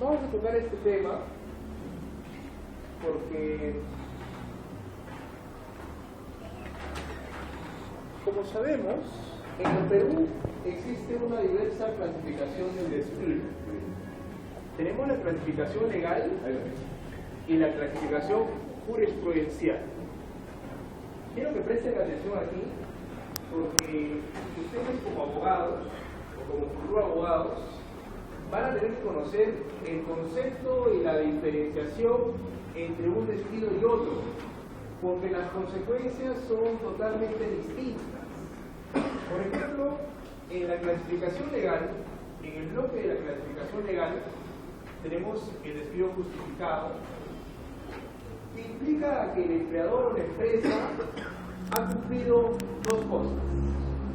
Vamos a tocar este tema porque, como sabemos, en el Perú existe una diversa clasificación del despido. Tenemos la clasificación legal y la clasificación jurisprudencial. Quiero que presten atención aquí, porque ustedes como abogados o como futuros abogados van a tener que conocer el concepto y la diferenciación entre un despido y otro, porque las consecuencias son totalmente distintas. Por ejemplo, en la clasificación legal, en el bloque de la clasificación legal, tenemos el despido justificado, que implica que el empleador o la empresa ha cumplido dos cosas.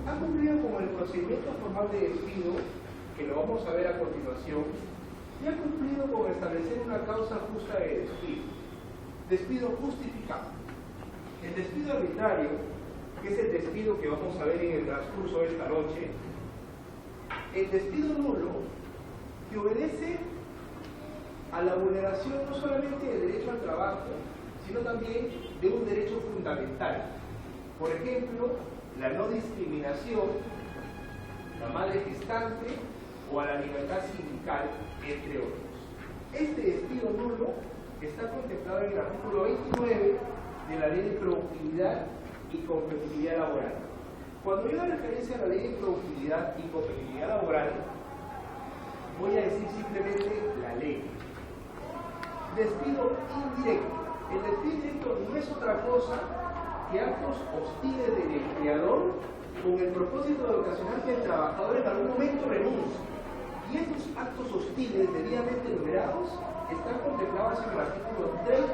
Ha cumplido con el procedimiento formal de despido, que lo vamos a ver a continuación, y ha cumplido con establecer una causa justa de despido. Despido justificado. El despido arbitrario, que es el despido que vamos a ver en el transcurso de esta noche. El despido nulo, que obedece a la vulneración no solamente del derecho al trabajo, sino también de un derecho fundamental. Por ejemplo, la no discriminación, la madre gestante o a la libertad sindical, entre otros. Este despido nulo está contemplado en el artículo 29 de la Ley de Productividad y Competitividad Laboral. Cuando yo hago referencia a la Ley de Productividad y Competitividad Laboral, voy a decir simplemente la ley. Despido indirecto. El despido indirecto no es otra cosa que actos hostiles del empleador con el propósito de ocasionar que el trabajador en algún momento renuncie. Y estos actos hostiles debidamente numerados están contemplados en el artículo 30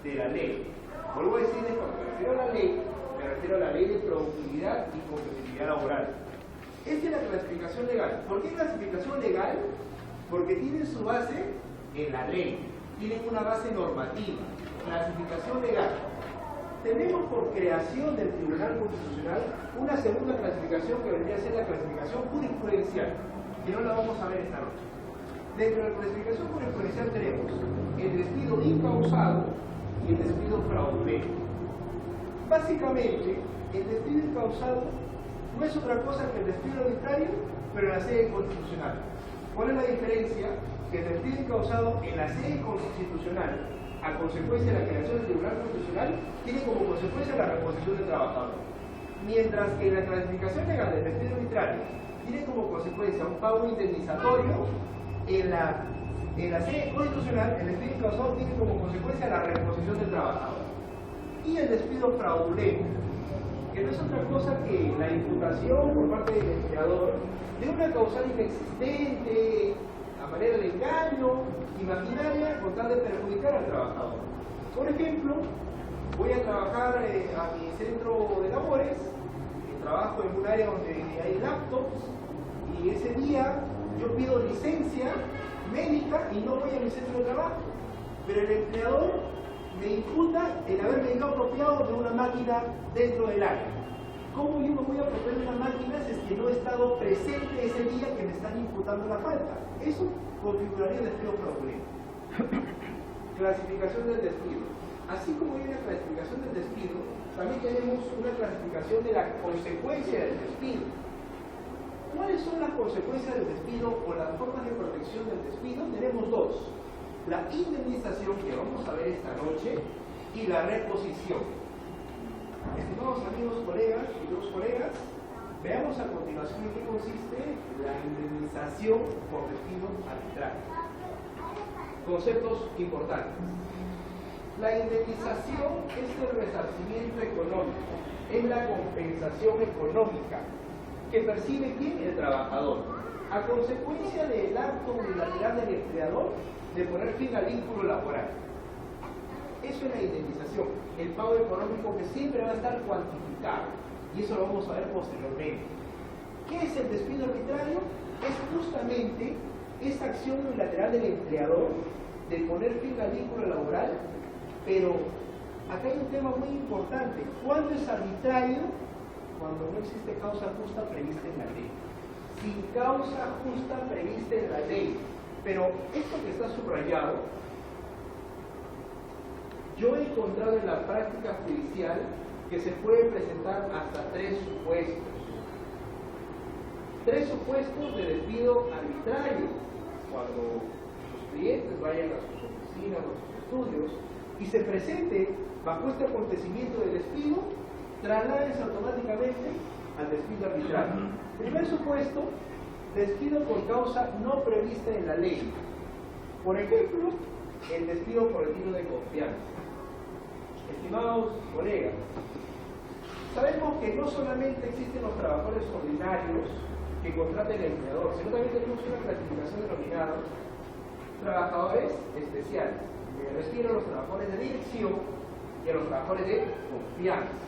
de la ley. Vuelvo a decirles, cuando me refiero a la ley, me refiero a la Ley de Productividad y Competitividad Laboral. Esta es la clasificación legal. ¿Por qué clasificación legal? Porque tienen su base en la ley, tienen una base normativa. Clasificación legal. Tenemos por creación del Tribunal Constitucional una segunda clasificación que vendría a ser la clasificación jurisprudencial, que no la vamos a ver esta noche. Dentro de la clasificación jurisprudencial tenemos el despido incausado y el despido fraudulento. Básicamente, el despido incausado no es otra cosa que el despido arbitrario, pero en la sede constitucional. ¿Cuál es la diferencia? Que el despido incausado en la sede constitucional, a consecuencia de la creación del Tribunal Constitucional, tiene como consecuencia la reposición del trabajador. Mientras que en la clasificación legal del despido arbitrario tiene como consecuencia un pago indemnizatorio, en la sede constitucional el despido incausado tiene como consecuencia la reposición del trabajador. Y el despido fraudulento, que no es otra cosa que la imputación por parte del empleador de una causal inexistente, a manera de engaño, imaginaria, con tal de perjudicar al trabajador. Por ejemplo, voy a trabajar a mi centro de labores, trabajo en un área donde hay laptops, y ese día yo pido licencia médica y no voy a mi centro de trabajo, pero el empleador me imputa el haberme no apropiado de una máquina dentro del área. ¿Cómo yo me voy a apropiar de una máquina si es que no he estado presente ese día que me están imputando la falta? Eso configuraría el despido fraudulento. Clasificación del despido. Así como hay una clasificación del despido, también tenemos una clasificación de la consecuencia del despido. ¿Cuáles son las consecuencias del despido o las formas de protección del despido? Tenemos dos. La indemnización, que vamos a ver esta noche, y la reposición. Estimados amigos, colegas y dos colegas, veamos a continuación en qué consiste la indemnización por despido arbitrario. Conceptos importantes. La indemnización es el resarcimiento económico, es la compensación económica que percibe ¿quién? El trabajador, a consecuencia del acto unilateral del empleador de poner fin al vínculo laboral. Eso es la indemnización, el pago económico que siempre va a estar cuantificado, y eso lo vamos a ver posteriormente. ¿Qué es el despido arbitrario? Es justamente esa acción unilateral del empleador de poner fin al vínculo laboral, pero acá hay un tema muy importante. ¿Cuándo es arbitrario? Cuando no existe causa justa prevista en la ley. Sin causa justa prevista en la ley, Pero esto que está subrayado, yo he encontrado en la práctica judicial que se puede presentar hasta 3 supuestos. 3 supuestos de despido arbitrario, cuando sus clientes vayan a sus oficinas o a sus estudios y se presente bajo este acontecimiento de despido, traslades automáticamente al despido arbitrario. Primer supuesto, despido por causa no prevista en la ley. Por ejemplo, el despido por retiro de confianza. Estimados colegas, sabemos que no solamente existen los trabajadores ordinarios que contrata el empleador, sino también tenemos una clasificación denominada trabajadores especiales. Me refiero a los trabajadores de dirección y a los trabajadores de confianza.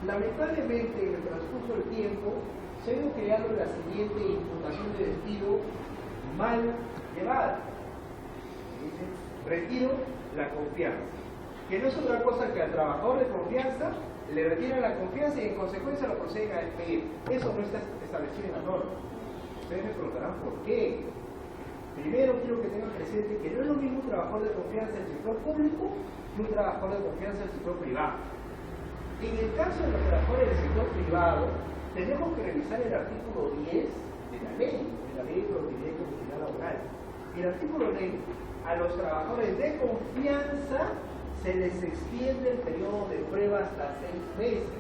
Lamentablemente, en el transcurso del tiempo, se ha ido creando la siguiente imputación de despido mal llevada. Dice, retiro la confianza, que no es otra cosa que al trabajador de confianza le retiran la confianza y en consecuencia lo proceden a despedir. Eso no está establecido en la norma. Ustedes me preguntarán por qué. Primero quiero que tengan presente que no es lo mismo un trabajador de confianza del sector público que un trabajador de confianza del sector privado. En el caso de los trabajadores del sector privado, tenemos que revisar el artículo 10 de la ley de productividad y competitividad laboral. El artículo 10, a los trabajadores de confianza se les extiende el periodo de prueba hasta 6 meses.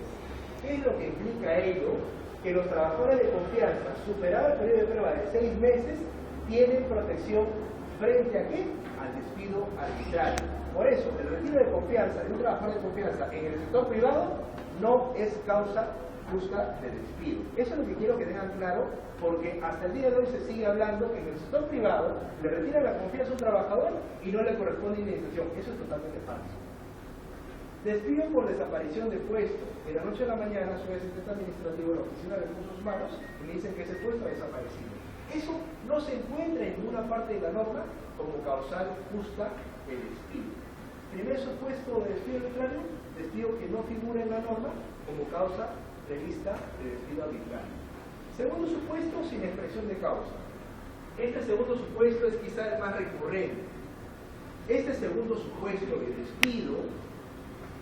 ¿Qué es lo que implica ello? Que los trabajadores de confianza, superado el periodo de prueba de 6 meses, tienen protección frente a ¿qué? Al despido arbitrario. Por eso, el retiro de confianza de un trabajador de confianza en el sector privado no es causa justa de despido. Eso es lo que quiero que tengan claro, porque hasta el día de hoy se sigue hablando que en el sector privado le retiran la confianza a un trabajador y no le corresponde indemnización. Eso es totalmente falso. Despido por desaparición de puesto. De la noche a la mañana soy asistente administrativo de la Oficina de Recursos Humanos y me dicen que ese puesto ha desaparecido. Eso no se encuentra en ninguna parte de la norma como causal justa de despido. Primer supuesto de despido arbitrario, despido que no figura en la norma como causa prevista de despido arbitrario. Segundo supuesto, sin expresión de causa. Este segundo supuesto es quizá el más recurrente. Este segundo supuesto de despido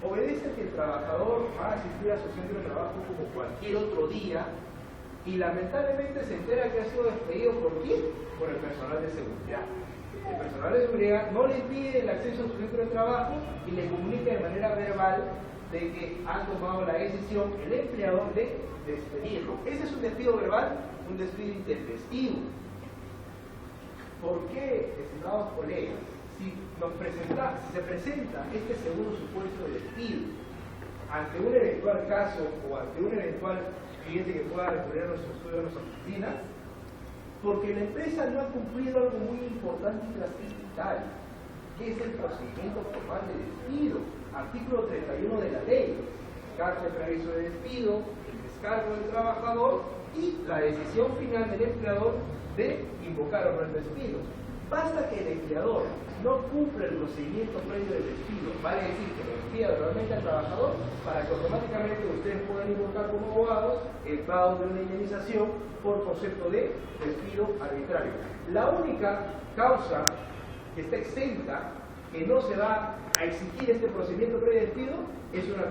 obedece a que el trabajador va a asistir a su centro de trabajo como cualquier otro día y lamentablemente se entera que ha sido despedido ¿por quién? Por el personal de seguridad. El personal de seguridad no le impide el acceso a su centro de trabajo y le comunica de manera verbal de que han tomado la decisión el empleador de despedirlo. Ese es un despido verbal, un despido intempestivo. ¿Por qué, estimados colegas? Si se presenta este segundo supuesto de despido ante un eventual caso o ante un eventual cliente que pueda recurrir a nuestro estudio, a nuestras oficinas, porque la empresa no ha cumplido algo muy importante y trascendental, que es el procedimiento formal de despido, artículo 31 de la ley, carta de preaviso de despido, el descargo del trabajador y la decisión final del empleador de invocar o no el despido. Basta que el empleador no cumpla el procedimiento previo del despido, vale decir que lo despida verbalmente al trabajador para que automáticamente ustedes puedan invocar como abogados el pago de una indemnización por concepto de despido arbitrario. La única causa que está exenta, que no se va a exigir este procedimiento previo de despido, es una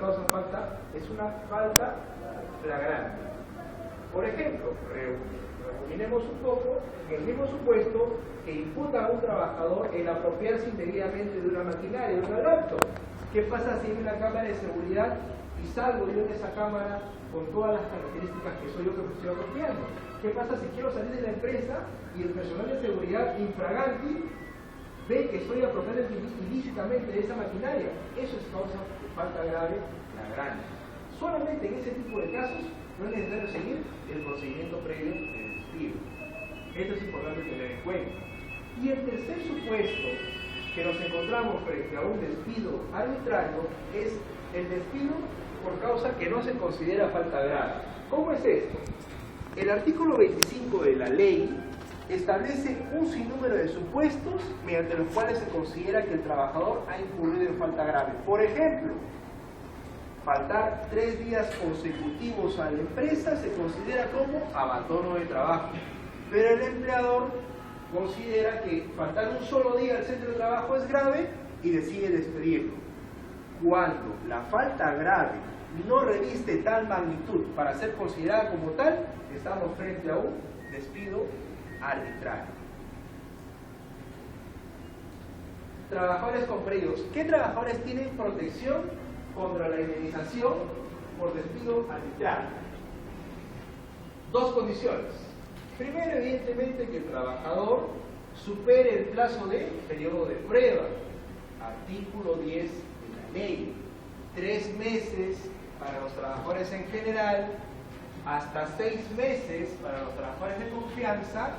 falta flagrante. Por ejemplo, reuniremos un poco en el mismo supuesto que imputa a un trabajador el apropiarse indebidamente de una maquinaria, de un laptop. ¿Qué pasa si hay una cámara de seguridad y salgo yo de esa cámara con todas las características que soy yo que me estoy apropiando? ¿Qué pasa si quiero salir de la empresa y el personal de seguridad infraganti ve que estoy apropiando ilícitamente de esa maquinaria? Eso es causa de falta grave, flagrante. Solamente en ese tipo de casos no es necesario seguir el procedimiento previo de despido. Esto es importante tener en cuenta. Y el tercer supuesto que nos encontramos frente a un despido arbitrario es el despido por causa que no se considera falta grave. ¿Cómo es esto? El artículo 25 de la ley establece un sinnúmero de supuestos mediante los cuales se considera que el trabajador ha incurrido en falta grave. Por ejemplo, faltar 3 días consecutivos a la empresa se considera como abandono de trabajo. Pero el empleador considera que faltar un solo día al centro de trabajo es grave y decide despedirlo. Cuando la falta grave no reviste tal magnitud para ser considerada como tal, estamos frente a un despido arbitrario. Trabajadores comprendidos. ¿Qué trabajadores tienen protección contra la indemnización por despido arbitrario? Dos condiciones. Primero, evidentemente, que el trabajador supere el plazo de periodo de prueba. Artículo 10 de la ley. 3 meses para los trabajadores en general, hasta 6 meses para los trabajadores de confianza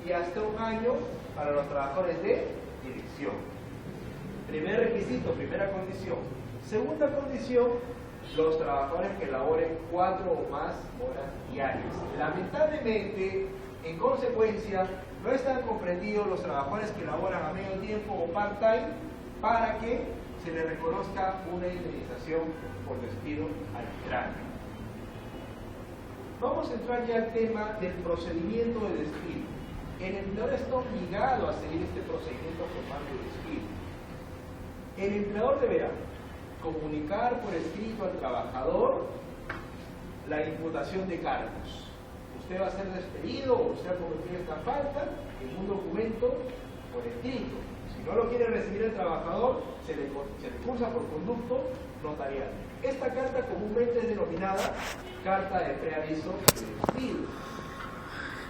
y hasta 1 año para los trabajadores de dirección. Primer requisito, primera condición. Segunda condición, los trabajadores que laboren 4 o más horas diarias. Lamentablemente, en consecuencia, no están comprendidos los trabajadores que laboran a medio tiempo o part-time para que se les reconozca una indemnización por despido arbitrario. Vamos a entrar ya al tema del procedimiento de despido. El empleador está obligado a seguir este procedimiento formal de despido. El empleador deberá comunicar por escrito al trabajador la imputación de cargos. Usted va a ser despedido o usted ha cometido esta falta en un documento por escrito. Si no lo quiere recibir el trabajador, se le cursa por conducto notarial. Esta carta comúnmente es denominada carta de preaviso de despido.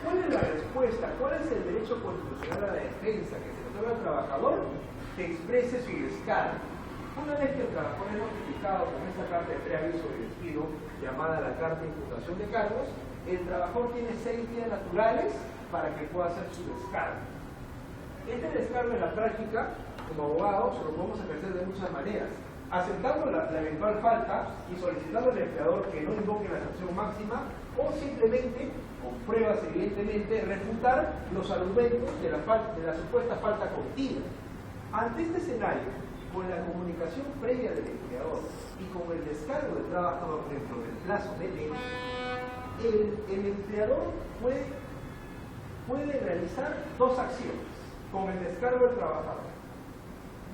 ¿Cuál es la respuesta? ¿Cuál es el derecho constitucional a la defensa que se le otorga al trabajador que exprese su descargo? Una vez que el trabajador es notificado con esta carta de preaviso de despido, llamada la carta de imputación de cargos, el trabajador tiene 6 días naturales para que pueda hacer su descargo. Este descargo en la práctica, como abogados, lo podemos ejercer de muchas maneras. Aceptando la eventual falta y solicitando al empleador que no invoque la sanción máxima, o simplemente, con pruebas evidentemente, refutar los argumentos de la supuesta falta cometida. Ante este escenario, con la comunicación previa del empleador y con el descargo del trabajador dentro del plazo de ley, el empleador puede realizar 2 acciones con el descargo del trabajador.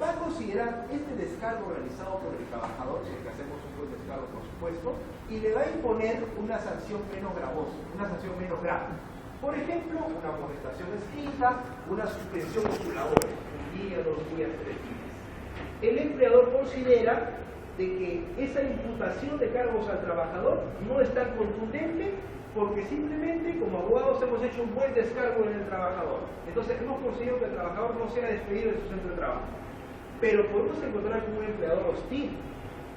Va a considerar este descargo realizado por el trabajador, si es que hacemos un buen descargo por supuesto, y le va a imponer una sanción menos gravosa, una sanción menos grave. Por ejemplo, una amonestación escrita, una suspensión de su labor, 1 día, 2 días, 3 días. El empleador considera de que esa imputación de cargos al trabajador no es tan contundente porque simplemente como abogados hemos hecho un buen descargo en el trabajador. Entonces hemos conseguido que el trabajador no sea despedido de su centro de trabajo. Pero podemos encontrar con un empleador hostil,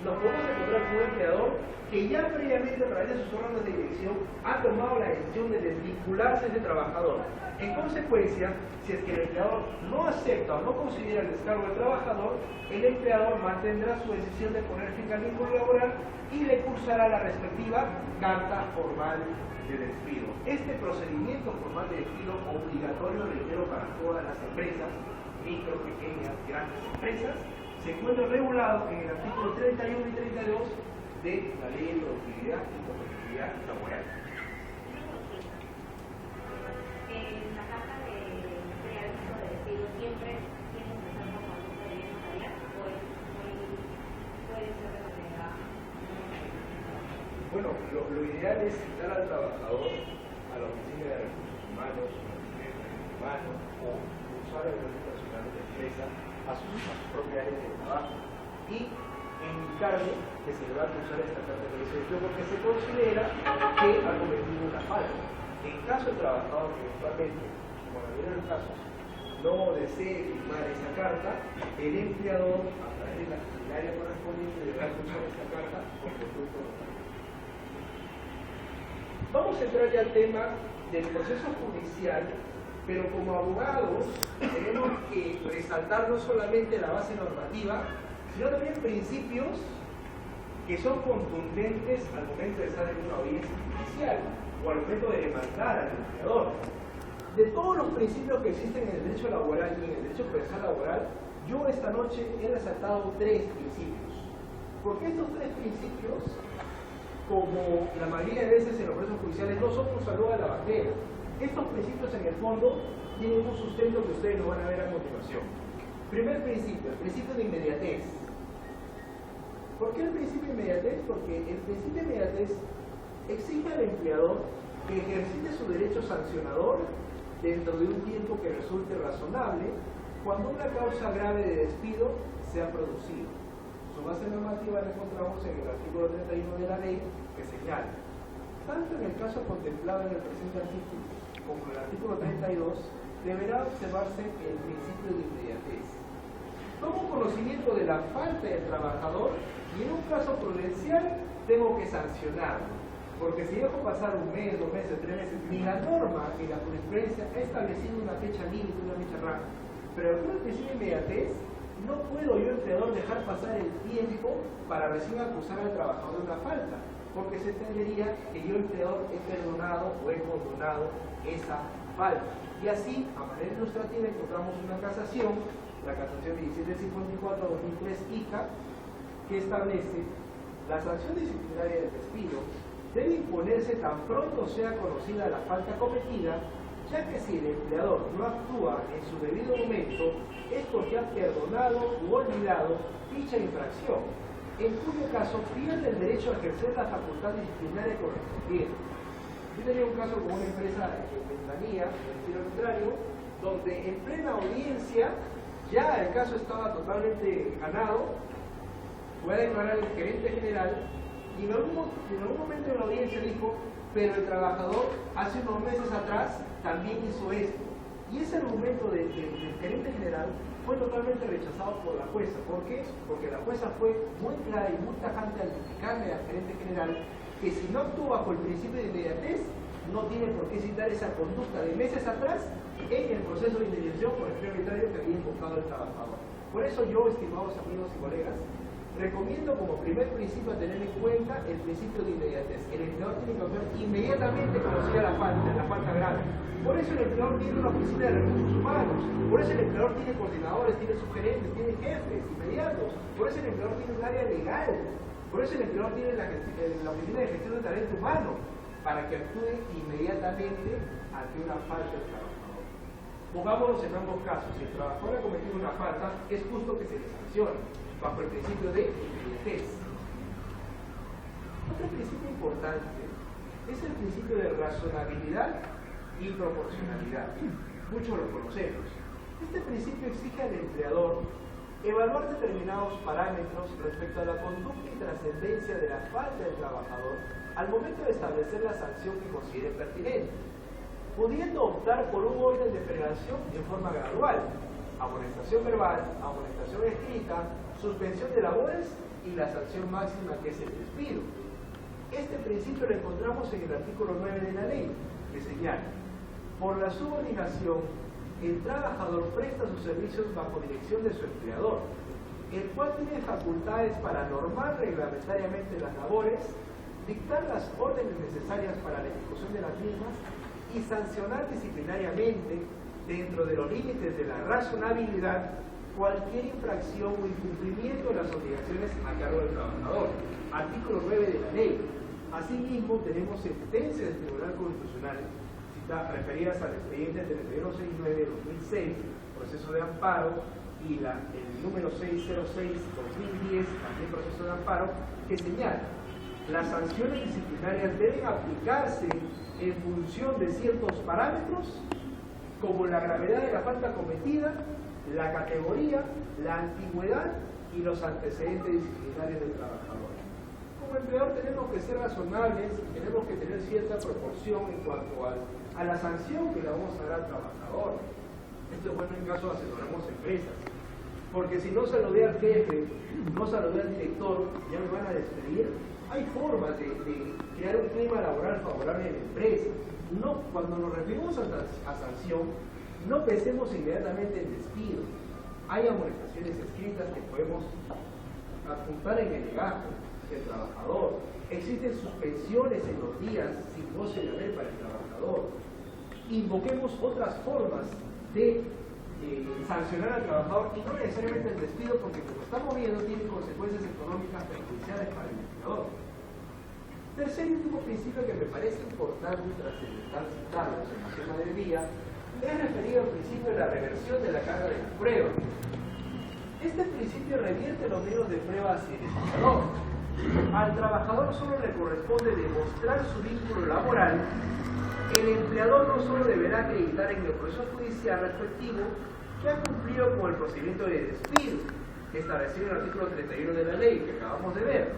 nos podemos encontrar con un empleador que ya previamente a través de sus órganos de dirección ha tomado la decisión de desvincularse de ese trabajador. En consecuencia, si es que el empleador no acepta o no considera el descargo del trabajador, el empleador mantendrá su decisión de poner fin al vínculo laboral y le cursará la respectiva carta formal de despido. Este procedimiento formal de despido obligatorio, reitero, para todas las empresas, micro, pequeñas, grandes empresas, se encuentra regulado en el artículo 31 y 32 de la Ley de Productividad y Competitividad Laboral. En la carta de preaviso de despido siempre tiene que ser como un procedimiento notarial o puede ser de manera. Bueno, lo ideal es citar al trabajador a la oficina de recursos humanos, o usar el Registro Nacional de la Empresa a su propia área de trabajo y indicarle que se le va a cursar esta carta de despido porque se considera que ha cometido una falta. En caso del trabajador que eventualmente, como en la mayoría de los casos, no desee firmar esa carta, el empleador, a través de la área correspondiente, deberá cursar esta carta con conducto notario. Vamos a entrar ya al tema del proceso judicial, pero como abogados tenemos que resaltar no solamente la base normativa, sino también principios que son contundentes al momento de estar en una audiencia judicial o al momento de demandar al empleador. De todos los principios que existen en el derecho laboral y en el derecho procesal laboral, yo esta noche he resaltado 3 principios. Porque estos 3 principios, como la mayoría de veces en los procesos judiciales, no son un saludo a la bandera, Estos principios en el fondo tienen un sustento que ustedes lo van a ver a continuación. Primer principio, el principio de inmediatez. ¿Por qué el principio de inmediatez? Porque el principio de inmediatez exige al empleador que ejercite su derecho sancionador dentro de un tiempo que resulte razonable cuando una causa grave de despido se ha producido. Su base normativa la encontramos en el artículo 31 de la ley, que señala, tanto en el caso contemplado en el presente artículo como en el artículo 32, deberá observarse el principio de inmediatez. Tomo conocimiento de la falta del trabajador y en un caso prudencial tengo que sancionarlo. Porque si dejo pasar un mes, 2 meses, 3 meses, ni la norma ni la jurisprudencia ha establecido una fecha límite, una fecha rango. Pero con el principio de inmediatez, no puedo yo, empleador, dejar pasar el tiempo para recién acusar al trabajador de una falta, porque se entendería que yo, empleador, he perdonado o he condonado esa falta. Y así, a manera ilustrativa, encontramos una casación, la casación 1754-2003 ICA, que establece la sanción disciplinaria del despido debe imponerse tan pronto sea conocida la falta cometida, ya que si el empleador no actúa en su debido momento, es porque ha perdonado u olvidado dicha infracción, en cuyo caso pierde el derecho a ejercer la facultad disciplinaria correspondiente. Yo tenía un caso con una empresa en Ventanilla, en el estilo arbitrario, donde en plena audiencia ya el caso estaba totalmente ganado, fue a declarar el gerente general. Y en algún momento en la audiencia dijo, pero el trabajador hace unos meses atrás también hizo esto. Y ese argumento del gerente general fue totalmente rechazado por la jueza. ¿Por qué? Porque la jueza fue muy clara y muy tajante al indicarle al gerente general que si no actúa bajo el principio de inmediatez, no tiene por qué citar esa conducta de meses atrás en el proceso de indemnización por el empleo arbitrario que había invocado el trabajador. Por eso yo, estimados amigos y colegas, recomiendo como primer principio a tener en cuenta el principio de inmediatez. El empleador tiene que actuar inmediatamente conocida la falta grave. Por eso el empleador tiene una oficina de recursos humanos, por eso el empleador tiene coordinadores, tiene sugerentes, tiene jefes inmediatos, por eso el empleador tiene un área legal, por eso el empleador tiene la oficina de gestión de talento humano, para que actúe inmediatamente ante una falta del trabajador. Pongámonos en ambos casos, si el trabajador ha cometido una falta, es justo que se le sancione bajo el principio de inmediatez. Otro principio importante es el principio de razonabilidad y proporcionalidad. Muchos lo conocemos. Este principio exige al empleador evaluar determinados parámetros respecto a la conducta y trascendencia de la falta del trabajador al momento de establecer la sanción que considere pertinente, pudiendo optar por un orden de federación en forma gradual: amonestación verbal, amonestación escrita, suspensión de labores y la sanción máxima, que es el despido. Este principio lo encontramos en el artículo 9 de la ley, que señala: por la subordinación, el trabajador presta sus servicios bajo dirección de su empleador, el cual tiene facultades para normar reglamentariamente las labores, dictar las órdenes necesarias para la ejecución de las mismas y sancionar disciplinariamente, dentro de los límites de la razonabilidad, cualquier infracción o incumplimiento de las obligaciones a cargo del trabajador. Artículo 9 de la ley. Asimismo, tenemos sentencias del Tribunal Constitucional referidas al expediente 3169-2006, proceso de amparo, y el número 606-2010, también proceso de amparo, que señala: las sanciones disciplinarias deben aplicarse en función de ciertos parámetros, como la gravedad de la falta cometida, la categoría, la antigüedad y los antecedentes disciplinarios del trabajador. Como empleador tenemos que ser razonables y tenemos que tener cierta proporción en cuanto a la sanción que le vamos a dar al trabajador. Esto es bueno en caso de asesoramos empresas, porque si no se lo dé al jefe, no se lo dé al director, ya me van a despedir. Hay formas de crear un clima laboral favorable en la empresa. No, cuando nos referimos a sanción, no pensemos inmediatamente en despido. Hay amonestaciones escritas que podemos adjuntar en el legajo del trabajador. Existen suspensiones en los días sin goce de haber para el trabajador. Invoquemos otras formas de sancionar al trabajador, y no necesariamente el despido, porque como estamos viendo tiene consecuencias económicas perjudiciales para el empleador. Tercer tercer y último principio que me parece importante y trascendental citarlo en el tema del día es referido al principio de la reversión de la carga de la prueba. Este principio revierte los medios de prueba hacia el empleador. Al trabajador solo le corresponde demostrar su vínculo laboral. El empleador no solo deberá acreditar en el proceso judicial respectivo que ha cumplido con el procedimiento de despido establecido en el artículo 31 de la ley que acabamos de ver,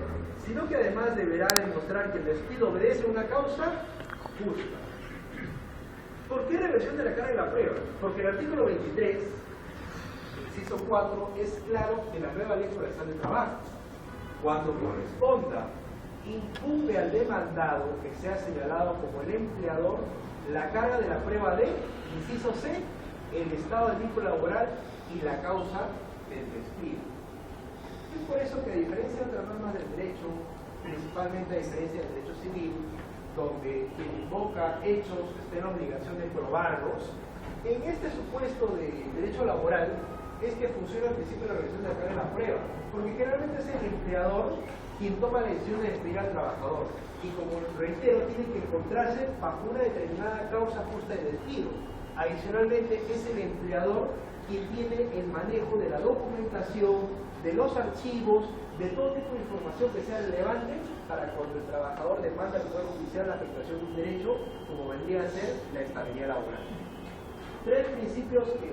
sino que además deberá demostrar que el despido obedece a una causa justa. ¿Por qué reversión de la carga de la prueba? Porque el artículo 23, inciso 4, es claro en la nueva ley forestal de trabajo. Cuando corresponda, incumbe al demandado que sea señalado como el empleador la carga de la prueba de, inciso C, el estado del vínculo laboral y la causa del despido. Es por eso que, a diferencia de otras normas del derecho, principalmente a diferencia del derecho civil, donde quien invoca hechos está en la obligación de probarlos, en este supuesto de derecho laboral es que funciona el principio de la revisión de la carga de la prueba, porque generalmente es el empleador quien toma la decisión de despedir al trabajador, y como reitero, tiene que encontrarse bajo una determinada causa justa de despido. Adicionalmente, es el empleador quien tiene el manejo de la documentación, de los archivos, de todo tipo de información que sea relevante para cuando el trabajador demanda al Poder Judicial la afectación de un derecho, como vendría a ser la estabilidad laboral. Tres principios que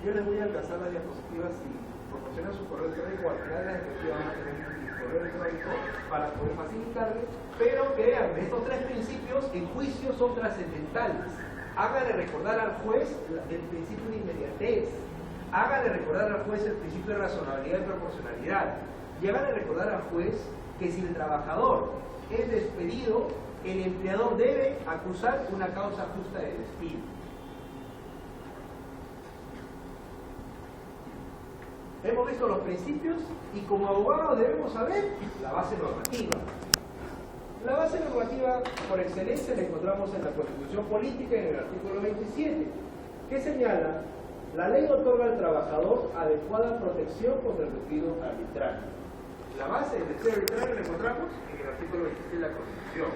yo les voy a alcanzar las diapositivas y proporcionar su correo electrónico. Al final de la diapositiva van a tener mi correo electrónico para poder facilitarles, pero créanme, estos tres principios en juicio son trascendentales. Háganle recordar al juez el principio de inmediatez, háganle recordar al juez el principio de razonabilidad y proporcionalidad, y háganle recordar al juez que si el trabajador es despedido, el empleador debe acusar una causa justa de despido. Hemos visto los principios y como abogados debemos saber la base normativa. La base normativa por excelencia la encontramos en la Constitución Política en el artículo 27, que señala: la ley otorga al trabajador adecuada protección contra el despido arbitrario. La base del despido arbitrario la encontramos en el artículo 26 de la Constitución.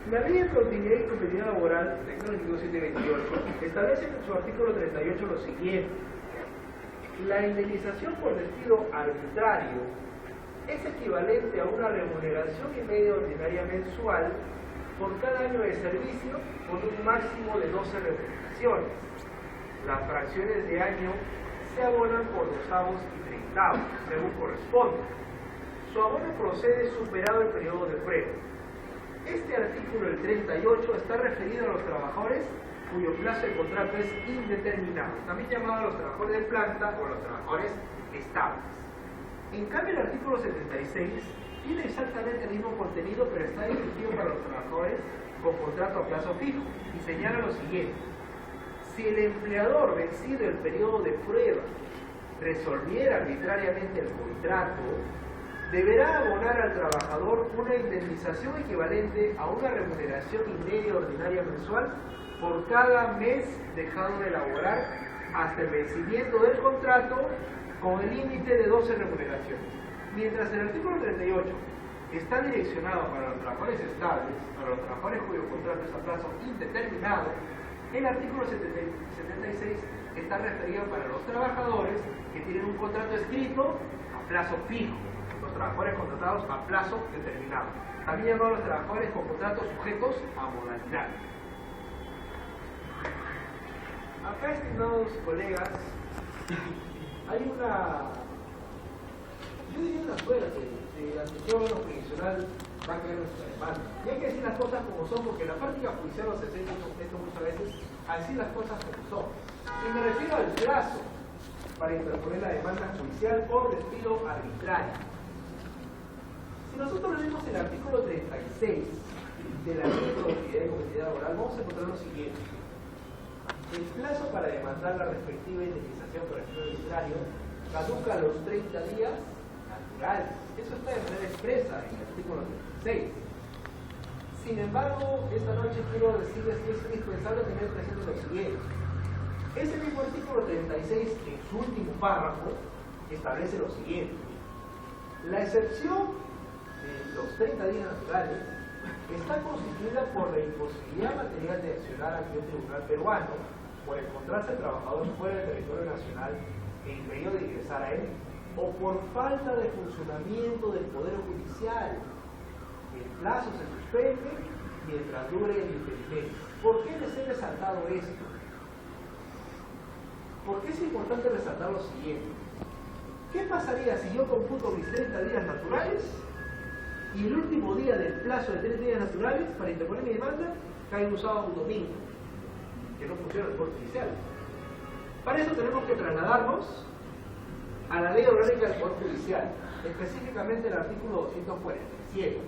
La Ley de Productividad y Competitividad Laboral, artículo 2728, establece en su artículo 38 lo siguiente: la indemnización por despido arbitrario es equivalente a una remuneración y media ordinaria mensual por cada año de servicio con un máximo de 12 remuneraciones. Las fracciones de año se abonan por dosavos y treintavos, según corresponde. Su abono procede superado el periodo de prueba. Este artículo, el 38, está referido a los trabajadores cuyo plazo de contrato es indeterminado, también llamado a los trabajadores de planta o a los trabajadores estables. En cambio, el artículo 76 tiene exactamente el mismo contenido, pero está dirigido para los trabajadores con contrato a plazo fijo y señala lo siguiente: si el empleador, vencido el periodo de prueba, resolviera arbitrariamente el contrato, deberá abonar al trabajador una indemnización equivalente a una remuneración y media ordinaria mensual por cada mes dejado de laborar hasta el vencimiento del contrato, con el límite de 12 remuneraciones. Mientras el artículo 38 está direccionado para los trabajadores estables, para los trabajadores cuyo contrato es a plazo indeterminado, el artículo 76 está referido para los trabajadores que tienen un contrato escrito a plazo fijo, los trabajadores contratados a plazo determinado, también llamados los trabajadores con contratos sujetos a modalidad. Acá, estimados colegas, hay yo diría una suerte de atención jurisdiccional va a caer nuestra demanda. Y hay que decir las cosas como son, porque la práctica judicial nos enseña esto muchas veces a decir las cosas como son. Y me refiero al plazo para interponer la demanda judicial por despido arbitrario. Si nosotros leemos el artículo 36 de la Ley de Productividad y Competitividad Laboral, vamos a encontrar lo siguiente: el plazo para demandar la respectiva indemnización por despido arbitrario caduca a los 30 días naturales. Eso está de manera expresa en el artículo 36. Sin embargo, esta noche quiero decirles que es indispensable tener presente lo siguiente: ese mismo artículo 36, en su último párrafo, establece lo siguiente: la excepción de los 30 días naturales está constituida por la imposibilidad material de accionar ante un tribunal peruano por encontrarse el trabajador fuera del territorio nacional e impedido de ingresar a él, o por falta de funcionamiento del Poder Judicial. El plazo se suspende mientras dure el impedimento. ¿Por qué les he resaltado esto? Porque es importante resaltar lo siguiente. ¿Qué pasaría si yo computo mis 30 días naturales y el último día del plazo de 30 días naturales para interponer mi demanda cae un sábado o un domingo? Que no funciona el Poder Judicial. Para eso tenemos que trasladarnos a la Ley Orgánica del Poder Judicial, específicamente el artículo 247.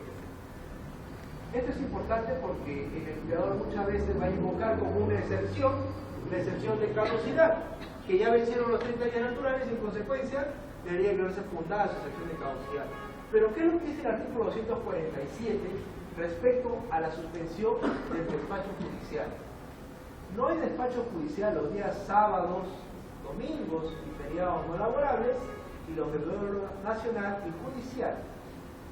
Esto es importante porque el empleador muchas veces va a invocar como una excepción, la excepción de caducidad, que ya vencieron los 30 días naturales y en consecuencia debería verse fundada su excepción de caducidad. Pero ¿qué es lo que dice el artículo 247 respecto a la suspensión del despacho judicial? No hay despacho judicial los días sábados, domingos y feriados no laborables y los del orden nacional y judicial,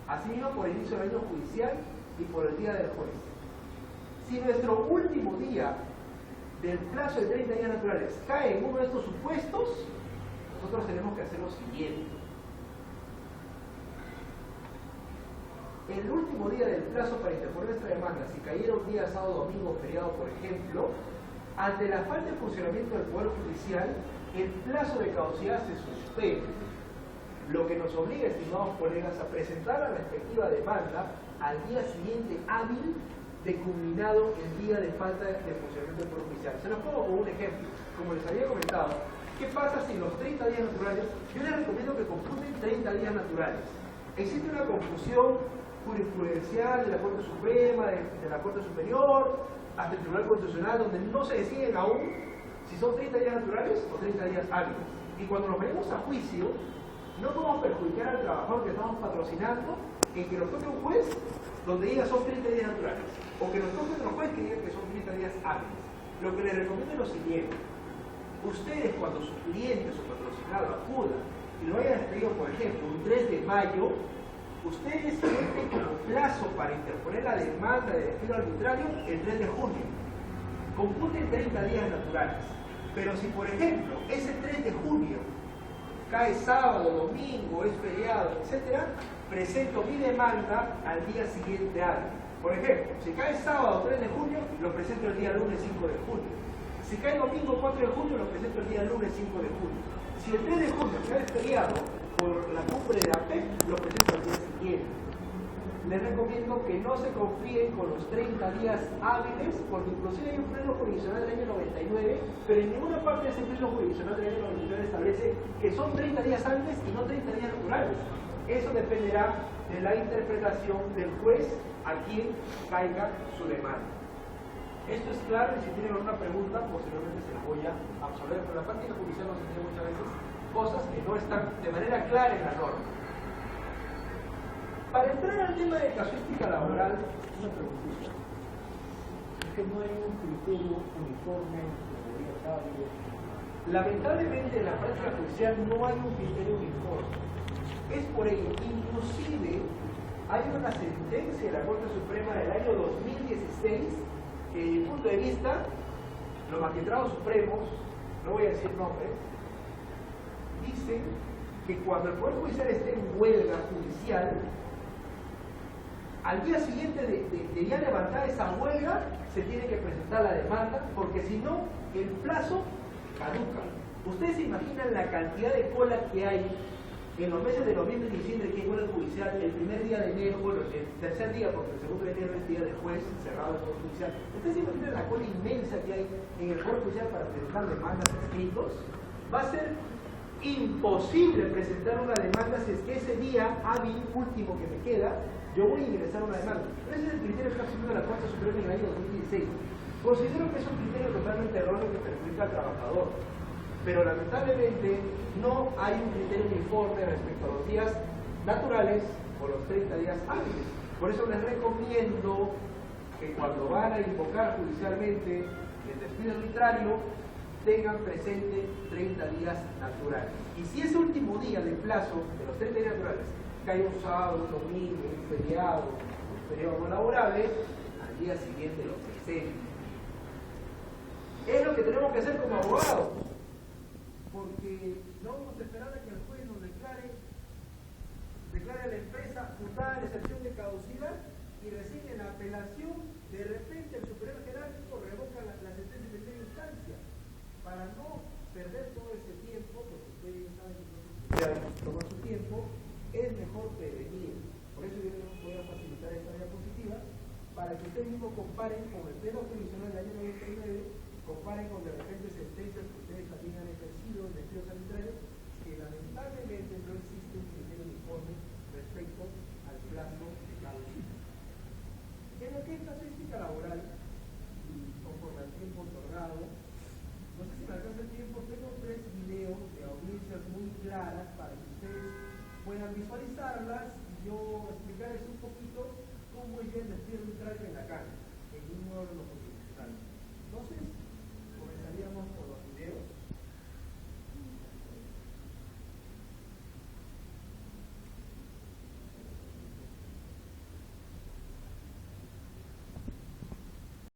asimismo por el inicio del año judicial y por el día del juez. Si nuestro último día del plazo de 30 días naturales cae en uno de estos supuestos, nosotros tenemos que hacer lo siguiente. El último día del plazo para interponer nuestra demanda, si cayera un día sábado, domingo, feriado, por ejemplo, ante la falta de funcionamiento del Poder Judicial, el plazo de caducidad se suspende, lo que nos obliga, estimados colegas, a presentar la respectiva demanda al día siguiente hábil de culminado el día de falta de funcionamiento del Poder Judicial. Se los pongo como un ejemplo. Como les había comentado, ¿qué pasa si los 30 días naturales, yo les recomiendo que computen 30 días naturales? Existe una confusión jurisprudencial de la Corte Suprema, de la Corte Superior, hasta el Tribunal Constitucional, donde no se deciden aún si son 30 días naturales o 30 días hábiles. Y cuando nos venimos a juicio, no podemos perjudicar al trabajador que estamos patrocinando en que nos toque un juez donde diga son 30 días naturales, o que nos toque otro juez que diga que son 30 días hábiles. Lo que les recomiendo es lo siguiente: ustedes, cuando su cliente, su patrocinado acuda y lo hayan despedido, por ejemplo, un 3 de mayo, ustedes tienen como plazo para interponer la demanda de despido arbitrario el 3 de junio. Computen 30 días naturales. Pero si, por ejemplo, ese 3 de junio cae sábado, domingo, es feriado, etc., presento mi demanda al día siguiente hábil. Por ejemplo, si cae sábado 3 de junio, lo presento el día lunes 5 de junio. Si cae domingo 4 de junio, lo presento el día lunes 5 de junio. Si el 3 de junio cae feriado por la cumbre de APEC, lo presento al día siguiente. Les recomiendo que no se confíen con los 30 días hábiles, porque inclusive hay un pleno jurisdiccional del año 99, pero en ninguna parte de ese pleno jurisdiccional del año 99 establece que son 30 días hábiles y no 30 días naturales. Eso dependerá de la interpretación del juez a quien caiga su demanda. Esto es claro, y si tienen alguna pregunta, posteriormente se las voy a absolver, pero la práctica judicial nos enseña muchas veces cosas que no están de manera clara en la norma. Para entrar al tema de casuística laboral, una preguntita. Es que no hay un criterio uniforme obligatorio. Lamentablemente en la práctica judicial no hay un criterio uniforme. Es por ello, inclusive, hay una sentencia de la Corte Suprema del año 2016 que, desde mi punto de vista, los magistrados supremos, no voy a decir nombres, dicen que cuando el Poder Judicial esté en huelga judicial, al día siguiente de ya levantar esa huelga, se tiene que presentar la demanda, porque si no, el plazo caduca. Ustedes se imaginan la cantidad de cola que hay en los meses de noviembre y diciembre que hay huelga judicial, el primer día de enero, bueno, el tercer día, porque el segundo de enero es día del juez, cerrado el Poder Judicial. Ustedes se imaginan la cola inmensa que hay en el Poder Judicial para presentar demandas escritos. Va a ser imposible presentar una demanda si es que ese día hábil último que me queda, yo voy a ingresar una demanda. Ese es el criterio que ha asumido la Corte Suprema en el año 2016. Considero que es un criterio totalmente erróneo que perjudica al trabajador, pero lamentablemente no hay un criterio uniforme respecto a los días naturales o los 30 días hábiles. Por eso les recomiendo que cuando van a invocar judicialmente el despido arbitrario, tengan presente 30 días naturales. Y si ese último día de plazo de los 30 días naturales cae un sábado, un domingo, un feriado no laborable, al día siguiente lo presenta. Es lo que tenemos que hacer como abogados, porque no vamos a esperar a que el juez nos declare a la empresa fundada en excepción de caducidad y recién en la apelación, de repente el superior jerárquico revoca la sentencia de primera instancia. Para no perder todo ese tiempo, porque ustedes saben que no se toma su tiempo, es mejor prevenir. Por eso yo les voy a facilitar esta diapositiva para que ustedes mismos comparen con el pleno jurisdiccional del año 99, comparen con de repente sentencias que ustedes también han ejercido en despidos arbitrarios, que lamentablemente no existe un criterio uniforme respecto al plazo de caducidad. En lo que es casuística laboral, conforme al tiempo otorgado, no sé si me alcanza el tiempo, tengo 3 videos de audiencias muy claras para que ustedes puedan visualizarlas y yo explicarles un poquito cómo es el despido